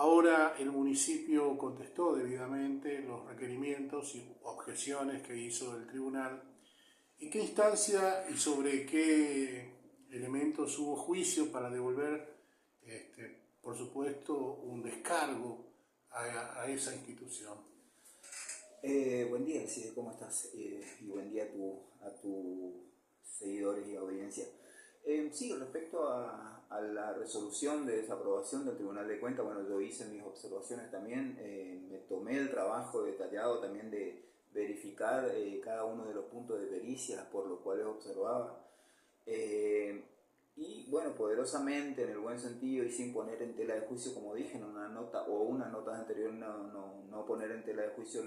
Ahora el municipio contestó debidamente los requerimientos y objeciones que hizo el tribunal. ¿En qué instancia y sobre qué elementos hubo juicio para devolver, por supuesto, un descargo a esa institución? Buen día, Alcide, ¿cómo estás? Y buen día a tus seguidores y audiencia. Sí, respecto a la resolución de desaprobación del Tribunal de Cuentas, bueno, yo hice mis observaciones también, me tomé el trabajo detallado también de verificar cada uno de los puntos de pericia por los cuales observaba. Y bueno, poderosamente, en el buen sentido y sin poner en tela de juicio, como dije en una nota o una nota anterior, no poner en tela de juicio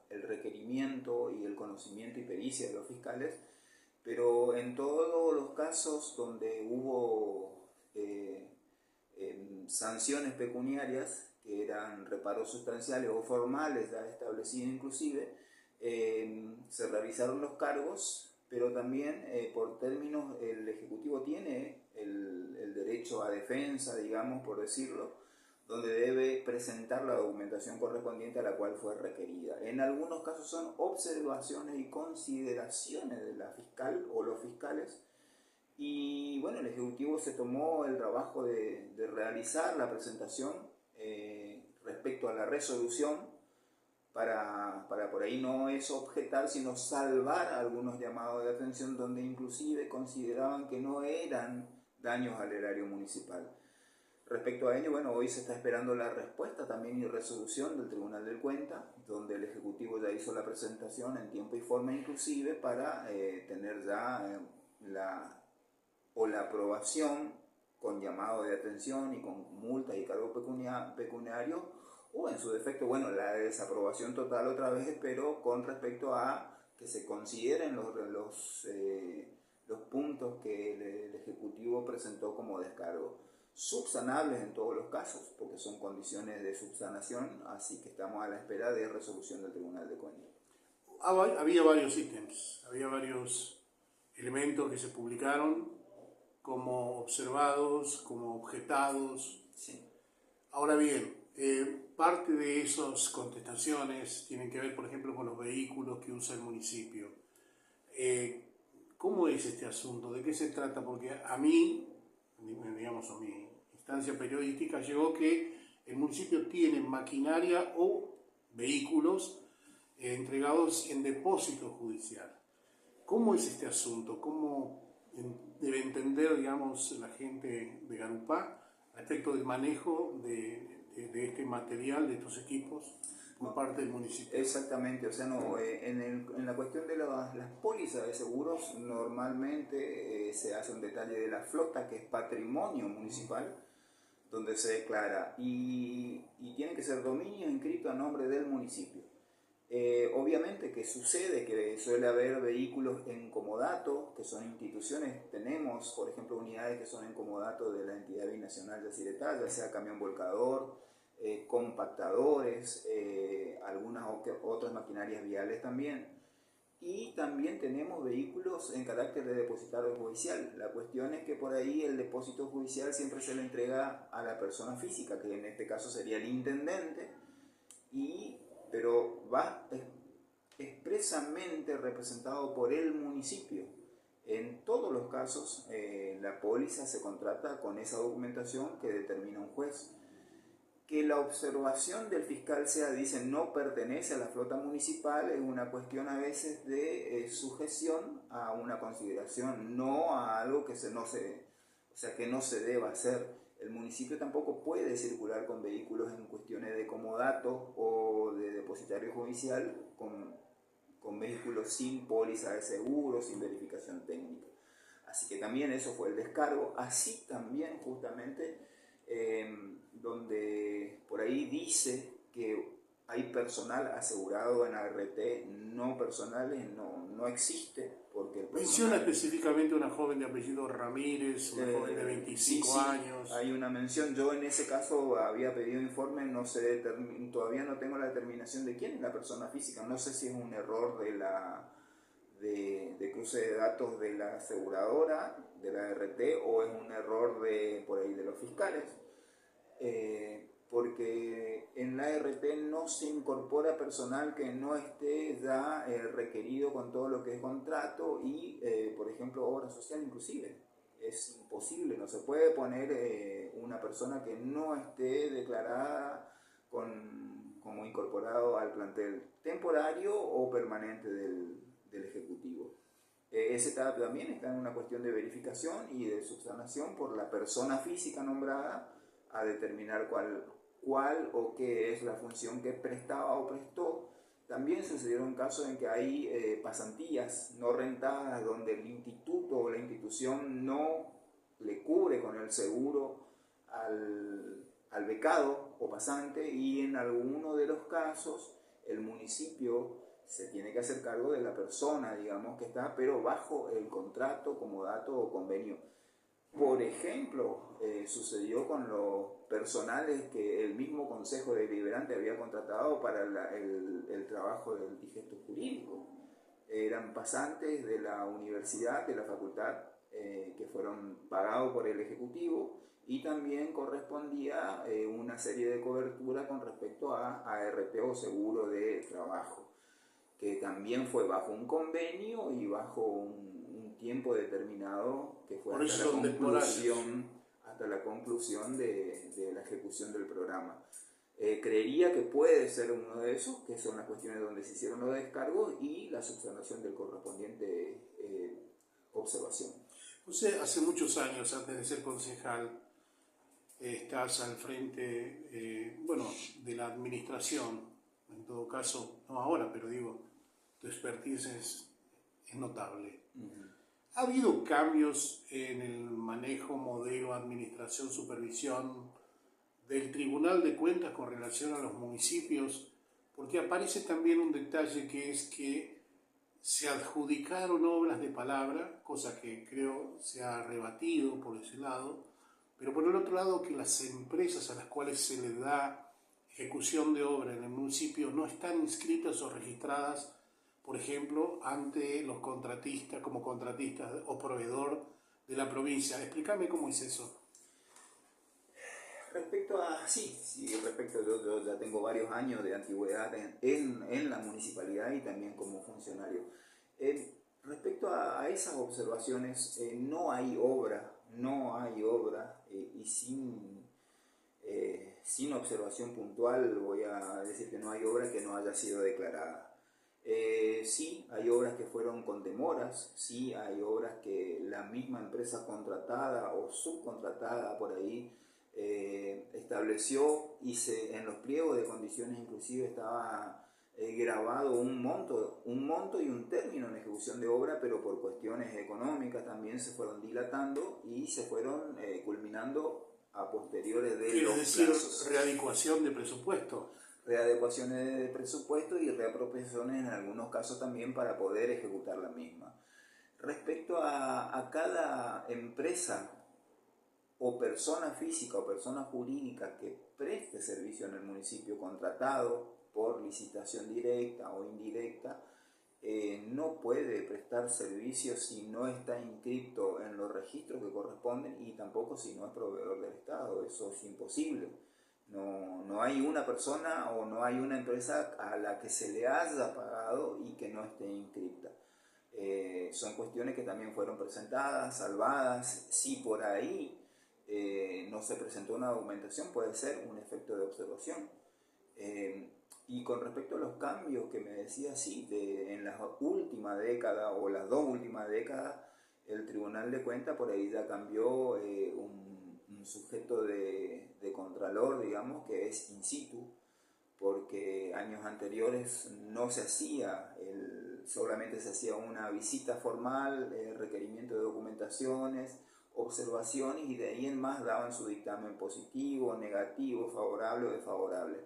el requerimiento y el conocimiento y pericia de los fiscales, pero en todos los casos donde hubo sanciones pecuniarias, que eran reparos sustanciales o formales ya establecidos inclusive, se realizaron los cargos, pero también por términos el Ejecutivo tiene el derecho a defensa, digamos, por decirlo, donde debe presentar la documentación correspondiente a la cual fue requerida. En algunos casos son observaciones y consideraciones de la fiscal o los fiscales, y bueno, el Ejecutivo se tomó el trabajo de realizar la presentación respecto a la resolución para por ahí no es objetar, sino salvar algunos llamados de atención donde inclusive consideraban que no eran daños al erario municipal. Respecto a ello, bueno, hoy se está esperando la respuesta también y resolución del Tribunal de Cuentas, donde el Ejecutivo ya hizo la presentación en tiempo y forma inclusive para tener ya la aprobación con llamado de atención y con multas y cargos pecuniarios, o en su defecto, bueno, la desaprobación total otra vez, pero con respecto a que se consideren los puntos que el Ejecutivo presentó como descargo. Subsanables en todos los casos, porque son condiciones de subsanación, así que estamos a la espera de resolución del Tribunal de Cuentas. Había varios ítems, había varios elementos que se publicaron como observados, como objetados. Sí. Ahora bien, parte de esas contestaciones tienen que ver, por ejemplo, con los vehículos que usa el municipio. ¿Cómo es este asunto? ¿De qué se trata? Porque a mí, digamos, a mi instancia periodística, llegó que el municipio tiene maquinaria o vehículos entregados en depósito judicial. ¿Cómo es este asunto? ¿Cómo debe entender, digamos, la gente de Garupá respecto del manejo de este material, de estos equipos, por parte del municipio? Exactamente, o sea, no, en la cuestión de las pólizas de seguros, normalmente se hace un detalle de la flota, que es patrimonio municipal, donde se declara, y tiene que ser dominio inscrito a nombre del municipio. Obviamente que sucede que suele haber vehículos en comodato, que son instituciones, tenemos por ejemplo unidades que son en comodato de la entidad binacional de Ciretá, ya sea camión volcador, compactadores, algunas otras maquinarias viales también. Y también tenemos vehículos en carácter de depositario judicial. La cuestión es que por ahí el depósito judicial siempre se le entrega a la persona física, que en este caso sería el intendente, pero va expresamente representado por el municipio. En todos los casos, la póliza se contrata con esa documentación que determina un juez. Que la observación del fiscal sea, dice, no pertenece a la flota municipal, es una cuestión a veces de sujeción a una consideración, no a algo que que no se deba hacer. El municipio tampoco puede circular con vehículos en cuestiones de comodato o de depositario judicial con vehículos sin póliza de seguro, sin verificación técnica. Así que también eso fue el descargo. Así también justamente donde por ahí dice que hay personal asegurado en ART, no personales, no existe, porque el Menciona personal... específicamente una joven de apellido Ramírez, una joven de 25 sí, años. hay una mención. Yo en ese caso había pedido informe, no sé, todavía no tengo la determinación de quién es la persona física. No sé si es un error de cruce de datos de la aseguradora, de la ART, o es un error por ahí de los fiscales. porque en la ARP no se incorpora personal que no esté ya requerido con todo lo que es contrato y, por ejemplo, obra social inclusive. Es imposible, no se puede poner una persona que no esté declarada como incorporado al plantel temporario o permanente del Ejecutivo. Ese también está en una cuestión de verificación y de subsanación por la persona física nombrada a determinar cuál o qué es la función que prestaba o prestó. También sucedieron casos en que hay pasantías no rentadas donde el instituto o la institución no le cubre con el seguro al becado o pasante, y en alguno de los casos el municipio se tiene que hacer cargo de la persona, digamos, que está, pero bajo el contrato, comodato o convenio. Por ejemplo, sucedió con los personales que el mismo Consejo Deliberante había contratado para el trabajo del digesto jurídico. Eran pasantes de la universidad, de la facultad, que fueron pagados por el Ejecutivo, y también correspondía una serie de cobertura con respecto a ART o seguro de trabajo, que también fue bajo un convenio y bajo un tiempo determinado que fue hasta la conclusión de la ejecución del programa. Creería que puede ser uno de esos, que son las cuestiones donde se hicieron los descargos y la subsanación del correspondiente observación. Usted hace muchos años, antes de ser concejal, estás al frente de la administración, en todo caso, no ahora, pero digo, tu expertise es notable. Uh-huh. ¿Ha habido cambios en el manejo, modelo, administración, supervisión del Tribunal de Cuentas con relación a los municipios? Porque aparece también un detalle, que es que se adjudicaron obras de palabra, cosa que creo se ha rebatido por ese lado, pero por el otro lado, que las empresas a las cuales se les da ejecución de obra en el municipio no están inscritas o registradas, por ejemplo, ante los contratistas, como contratistas o proveedor de la provincia. Explícame cómo es eso. Respecto a, yo ya tengo varios años de antigüedad en la municipalidad y también como funcionario. Respecto a esas observaciones, no hay obra y sin observación puntual voy a decir que no hay obra que no haya sido declarada. Sí, hay obras que fueron con demoras, sí, hay obras que la misma empresa contratada o subcontratada por ahí estableció, y en los pliegos de condiciones inclusive estaba grabado un monto y un término en ejecución de obra, pero por cuestiones económicas también se fueron dilatando y se fueron culminando a posteriores de los plazos. Readecuación de presupuesto. Readecuaciones de presupuesto y reapropiaciones en algunos casos también para poder ejecutar la misma. Respecto a cada empresa o persona física o persona jurídica que preste servicio en el municipio, contratado por licitación directa o indirecta, no puede prestar servicio si no está inscrito en los registros que corresponden, y tampoco si no es proveedor del Estado. Eso es imposible. No hay una persona o no hay una empresa a la que se le haya pagado y que no esté inscrita. Son cuestiones que también fueron presentadas, salvadas. Si por ahí no se presentó una documentación, puede ser un efecto de observación. Y con respecto a los cambios que me decía, sí, en la última década o las 2 últimas décadas, el Tribunal de Cuentas por ahí ya cambió un sujeto de contralor, digamos, que es in situ, porque años anteriores no se hacía, solamente se hacía una visita formal, requerimiento de documentaciones, observaciones, y de ahí en más daban su dictamen positivo, negativo, favorable o desfavorable.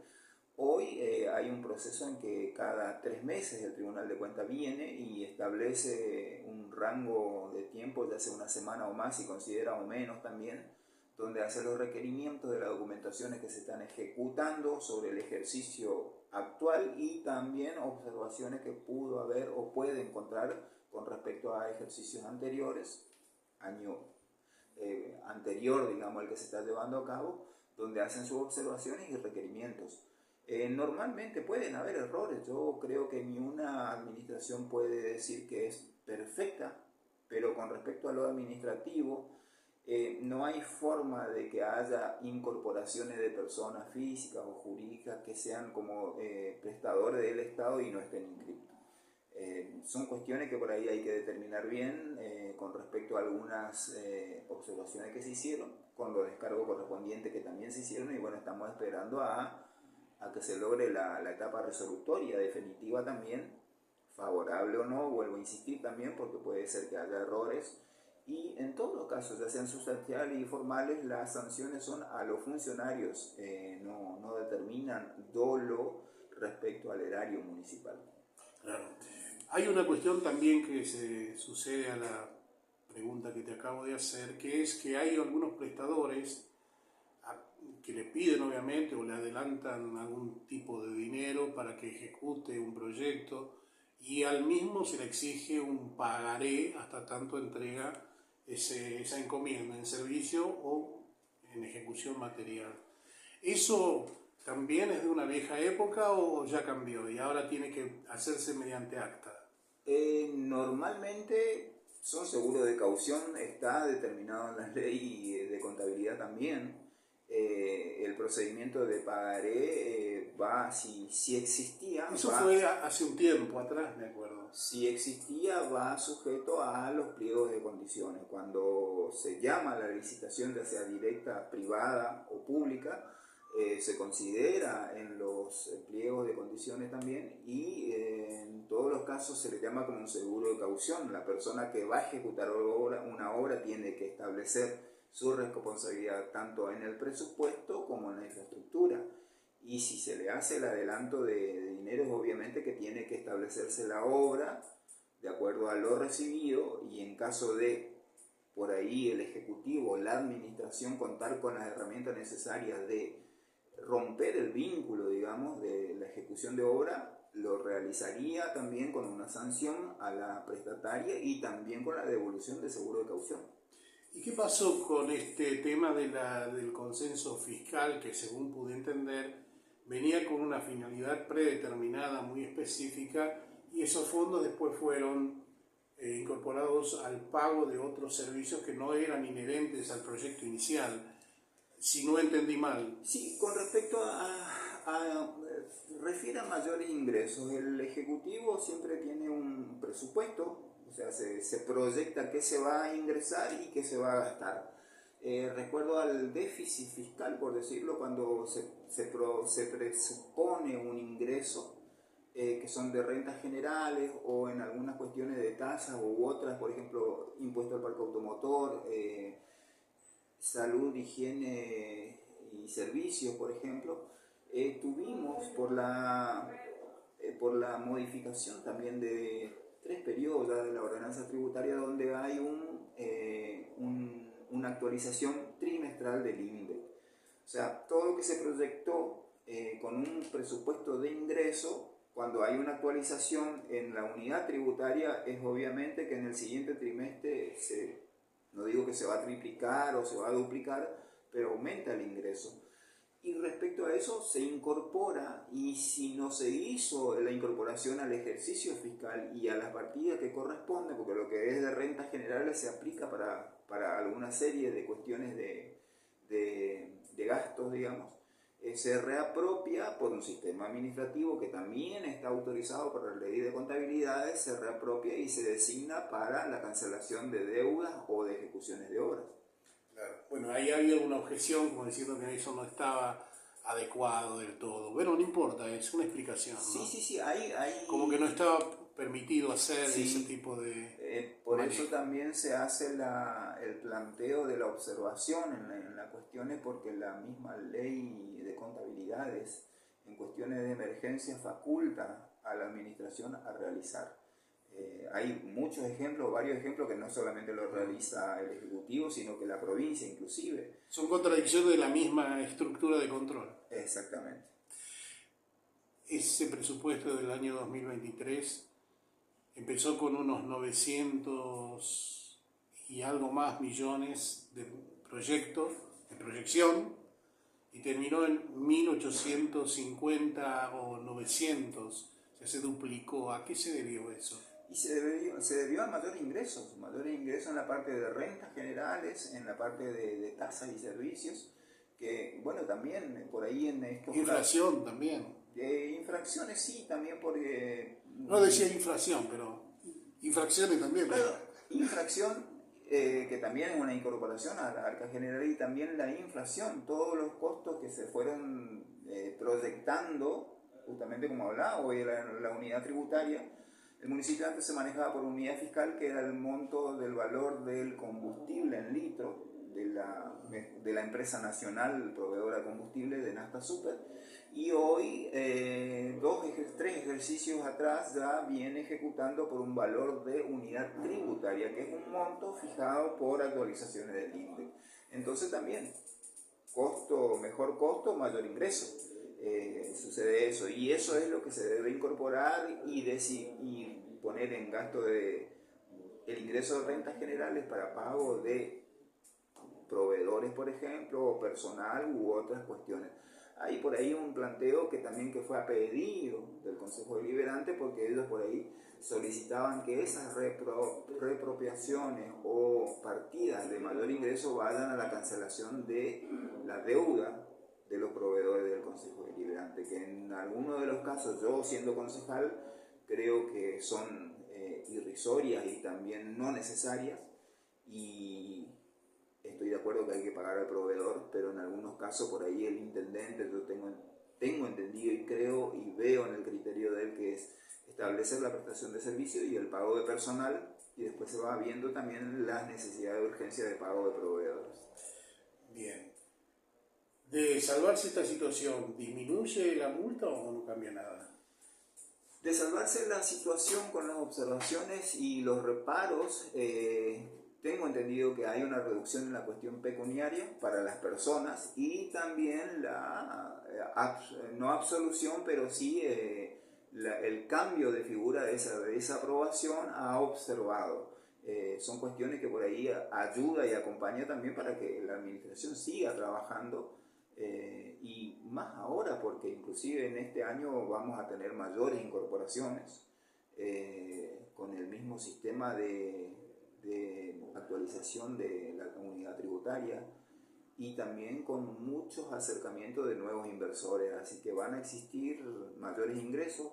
Hoy hay un proceso en que cada 3 meses el Tribunal de Cuentas viene y establece un rango de tiempo, ya sea una semana o más, si considera, o menos también, donde hace los requerimientos de las documentaciones que se están ejecutando sobre el ejercicio actual, y también observaciones que pudo haber o puede encontrar con respecto a ejercicios anteriores, año anterior, digamos, el que se está llevando a cabo, donde hacen sus observaciones y requerimientos. Normalmente pueden haber errores, yo creo que ni una administración puede decir que es perfecta, pero con respecto a lo administrativo, no hay forma de que haya incorporaciones de personas físicas o jurídicas que sean como prestadores del Estado y no estén inscritos. Son cuestiones que por ahí hay que determinar bien con respecto a algunas observaciones que se hicieron, con los descargos correspondientes que también se hicieron, y bueno, estamos esperando a que se logre la etapa resolutoria definitiva también, favorable o no, vuelvo a insistir también, porque puede ser que haya errores, y en todos los casos, ya sean sustanciales y formales, las sanciones son a los funcionarios, no determinan dolo respecto al erario municipal. Claro. Hay una cuestión también que se sucede a la pregunta que te acabo de hacer, que es que hay algunos prestadores que le piden obviamente o le adelantan algún tipo de dinero para que ejecute un proyecto y al mismo se le exige un pagaré hasta tanto entrega esa encomienda en servicio o en ejecución material. ¿Eso también es de una vieja época o ya cambió y ahora tiene que hacerse mediante acta? Normalmente son seguros de caución, está determinado en la ley de contabilidad también. El procedimiento de pagaré va, si existía... Eso fue hace un tiempo atrás, me acuerdo. Si existía, va sujeto a los pliegos de condiciones. Cuando se llama a la licitación, ya sea directa, privada o pública, se considera en los pliegos de condiciones también, y en todos los casos se le llama como un seguro de caución. La persona que va a ejecutar una obra tiene que establecer su responsabilidad tanto en el presupuesto como en la infraestructura, y si se le hace el adelanto de dinero, obviamente que tiene que establecerse la obra de acuerdo a lo recibido, y en caso de por ahí el ejecutivo, la administración, contar con las herramientas necesarias de romper el vínculo, digamos, de la ejecución de obra, lo realizaría también con una sanción a la prestataria y también con la devolución de seguro de caución. ¿Y qué pasó con este tema del consenso fiscal que, según pude entender, venía con una finalidad predeterminada muy específica y esos fondos después fueron incorporados al pago de otros servicios que no eran inherentes al proyecto inicial? Si no entendí mal. Sí, con respecto refiere a mayores ingresos, el Ejecutivo siempre tiene un presupuesto, o sea, se proyecta qué se va a ingresar y qué se va a gastar. Recuerdo al déficit fiscal, por decirlo, cuando se presupone un ingreso que son de rentas generales o en algunas cuestiones de tasas u otras, por ejemplo, impuesto al parque automotor, salud, higiene y servicios, por ejemplo, tuvimos por la modificación también de 3 periodos de la ordenanza tributaria, donde hay una actualización trimestral del INDEC. O sea, todo lo que se proyectó con un presupuesto de ingreso, cuando hay una actualización en la unidad tributaria, es obviamente que en el siguiente trimestre no digo que se va a triplicar o se va a duplicar, pero aumenta el ingreso. Y respecto a eso se incorpora, y si no se hizo la incorporación al ejercicio fiscal y a las partidas que corresponden, porque lo que es de rentas generales se aplica para alguna serie de cuestiones de gastos, digamos, se reapropia por un sistema administrativo que también está autorizado por la ley de contabilidades, se reapropia y se designa para la cancelación de deudas o de ejecuciones de obras. Claro. Bueno, ahí había una objeción como diciendo que eso no estaba adecuado del todo. Bueno, no importa, es una explicación, ¿no? Sí, hay... Como que no estaba permitido hacer sí, ese tipo de por manejo. eso también se hace el planteo de la observación en las cuestiones, porque la misma ley de contabilidades en cuestiones de emergencia faculta a la administración a realizar. Hay muchos ejemplos, varios ejemplos que no solamente lo realiza el Ejecutivo, sino que la provincia inclusive. Son contradicciones de la misma estructura de control. Exactamente. Ese presupuesto del año 2023 empezó con unos 900 y algo más millones de proyectos, de proyección, y terminó en 1850 o 900, o sea, se duplicó. ¿A qué se debió eso? Y se debió a mayores ingresos en la parte de rentas generales, en la parte de tasas y servicios, que bueno, también por ahí en estos Inflación también. infracciones sí, también porque... No decía inflación, pero infracciones también. Claro, infracción que también es una incorporación a la arca general, y también la inflación, todos los costos que se fueron proyectando, justamente como hablaba hoy la unidad tributaria. El municipio antes se manejaba por unidad fiscal, que era el monto del valor del combustible en litro de la empresa nacional proveedora de combustible de Nafta Super, y hoy, tres ejercicios atrás, ya viene ejecutando por un valor de unidad tributaria, que es un monto fijado por actualizaciones del INDEC. Entonces también, mejor costo, mayor ingreso. Sucede eso, y eso es lo que se debe incorporar y poner en gasto el ingreso de rentas generales para pago de proveedores, por ejemplo, o personal u otras cuestiones. Hay por ahí un planteo que fue a pedido del Consejo Deliberante, porque ellos por ahí solicitaban que esas repropiaciones o partidas de mayor ingreso vayan a la cancelación de la deuda de los proveedores del Consejo Deliberante, que en algunos de los casos, yo siendo concejal, creo que son irrisorias y también no necesarias, y estoy de acuerdo que hay que pagar al proveedor, pero en algunos casos por ahí el intendente, yo tengo entendido y creo y veo en el criterio de él, que es establecer la prestación de servicio y el pago de personal, y después se va viendo también las necesidades de urgencia de pago de proveedores. Bien. De salvarse esta situación, ¿disminuye la multa o no cambia nada? De salvarse la situación con las observaciones y los reparos, tengo entendido que hay una reducción en la cuestión pecuniaria para las personas, y también no absolución, pero sí el cambio de figura de esa aprobación ha observado. Son cuestiones que por ahí ayuda y acompaña también para que la administración siga trabajando, y más ahora porque inclusive en este año vamos a tener mayores incorporaciones con el mismo sistema de actualización de la unidad tributaria, y también con muchos acercamientos de nuevos inversores, así que van a existir mayores ingresos.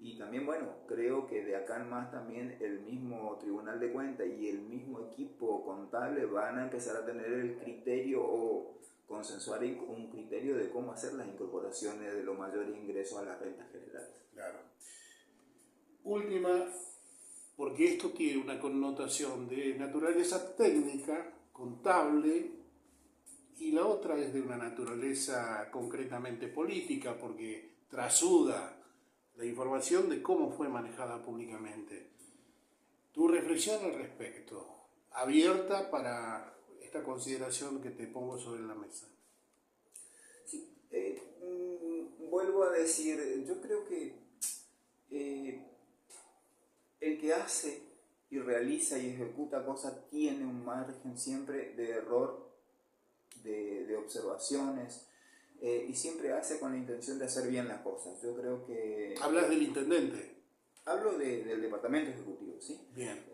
Y también, bueno, creo que de acá en más también el mismo Tribunal de Cuentas y el mismo equipo contable van a empezar a tener el criterio o consensuar un criterio de cómo hacer las incorporaciones de los mayores ingresos a las rentas generales. Claro. Última, porque esto tiene una connotación de naturaleza técnica, contable, y la otra es de una naturaleza concretamente política, porque trasuda la información de cómo fue manejada públicamente. Tu reflexión al respecto, abierta para esta consideración que te pongo sobre la mesa. Sí, vuelvo a decir, yo creo que el que hace y realiza y ejecuta cosas tiene un margen siempre de error, de observaciones, y siempre hace con la intención de hacer bien las cosas. Yo creo que... ¿Hablas del intendente? Hablo del departamento ejecutivo, ¿sí? Bien.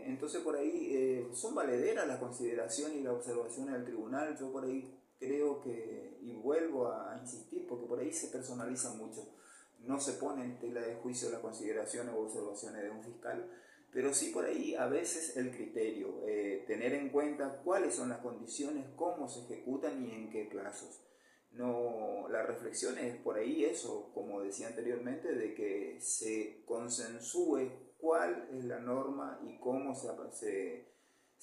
Entonces por ahí son valederas las consideraciones y las observaciones del tribunal. Yo por ahí creo que, y vuelvo a insistir, porque por ahí se personaliza mucho. No se pone en tela de juicio las consideraciones o observaciones de un fiscal, pero sí por ahí a veces el criterio, tener en cuenta cuáles son las condiciones, cómo se ejecutan y en qué plazos. No, la reflexión es por ahí eso, como decía anteriormente, de que se consensúe cuál es la norma y cómo se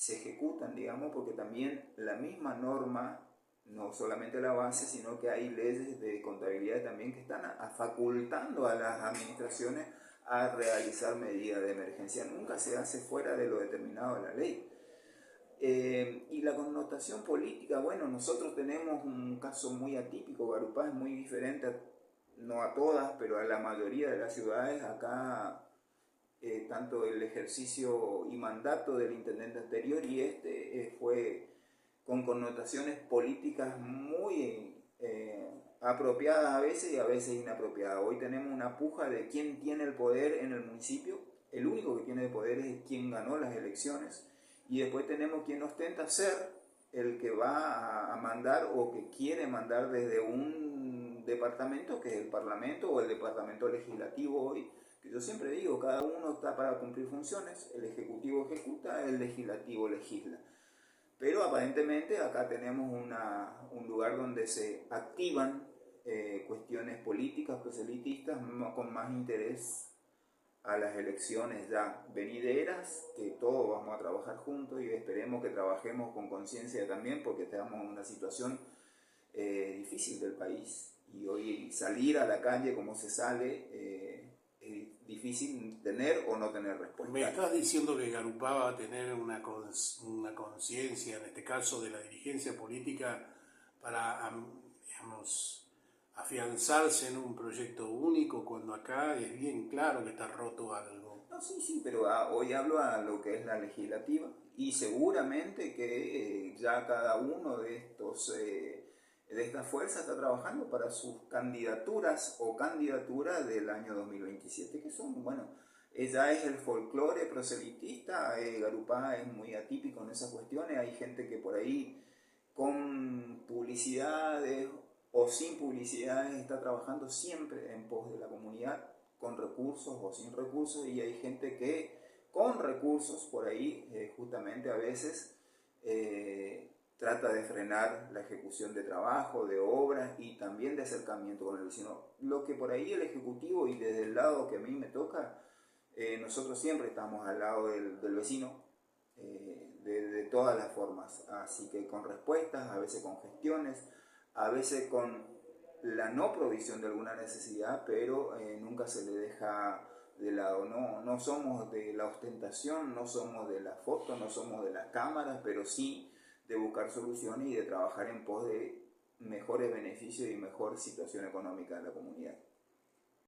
ejecutan, digamos, porque también la misma norma, no solamente la base, sino que hay leyes de contabilidad también que están facultando a las administraciones a realizar medidas de emergencia. Nunca se hace fuera de lo determinado de la ley. Y la connotación política, bueno, nosotros tenemos un caso muy atípico. Garupá es muy diferente, no a todas, pero a la mayoría de las ciudades. Acá tanto el ejercicio y mandato del intendente anterior y fue con connotaciones políticas muy apropiadas a veces y a veces inapropiadas. Hoy tenemos una puja de quién tiene el poder en el municipio. El único que tiene el poder es quien ganó las elecciones, y después tenemos quien ostenta ser el que va a mandar o que quiere mandar desde un departamento que es el Parlamento o el departamento legislativo hoy, que yo siempre digo, cada uno está para cumplir funciones, el Ejecutivo ejecuta, el Legislativo legisla. Pero aparentemente acá tenemos un lugar donde se activan cuestiones políticas, proselitistas, con más interés a las elecciones ya venideras, que todos vamos a trabajar juntos y esperemos que trabajemos con conciencia también, porque estamos en una situación difícil del país, y hoy salir a la calle como se sale es difícil tener o no tener respuesta. Me estás diciendo que Garupá va a tener una conciencia, en este caso de la dirigencia política, para, digamos, afianzarse en un proyecto único, cuando acá es bien claro que está roto algo. No, sí, pero hoy hablo a lo que es la legislativa, y seguramente que ya cada uno de estos de estas fuerzas está trabajando para sus candidaturas o candidaturas del año 2027, que son, bueno, ya es el folclore proselitista. Garupá es muy atípico en esas cuestiones. Hay gente que por ahí con publicidades o sin publicidades está trabajando siempre en pos de la comunidad, con recursos o sin recursos, y hay gente que con recursos por ahí justamente a veces trata de frenar la ejecución de trabajo, de obras y también de acercamiento con el vecino. Lo que por ahí el Ejecutivo, y desde el lado que a mí me toca, nosotros siempre estamos al lado del vecino, de todas las formas, así que con respuestas, a veces con gestiones, a veces con la no provisión de alguna necesidad, pero nunca se le deja de lado. No somos de la ostentación, no somos de la foto, no somos de las cámaras, pero sí de buscar soluciones y de trabajar en pos de mejores beneficios y mejor situación económica de la comunidad.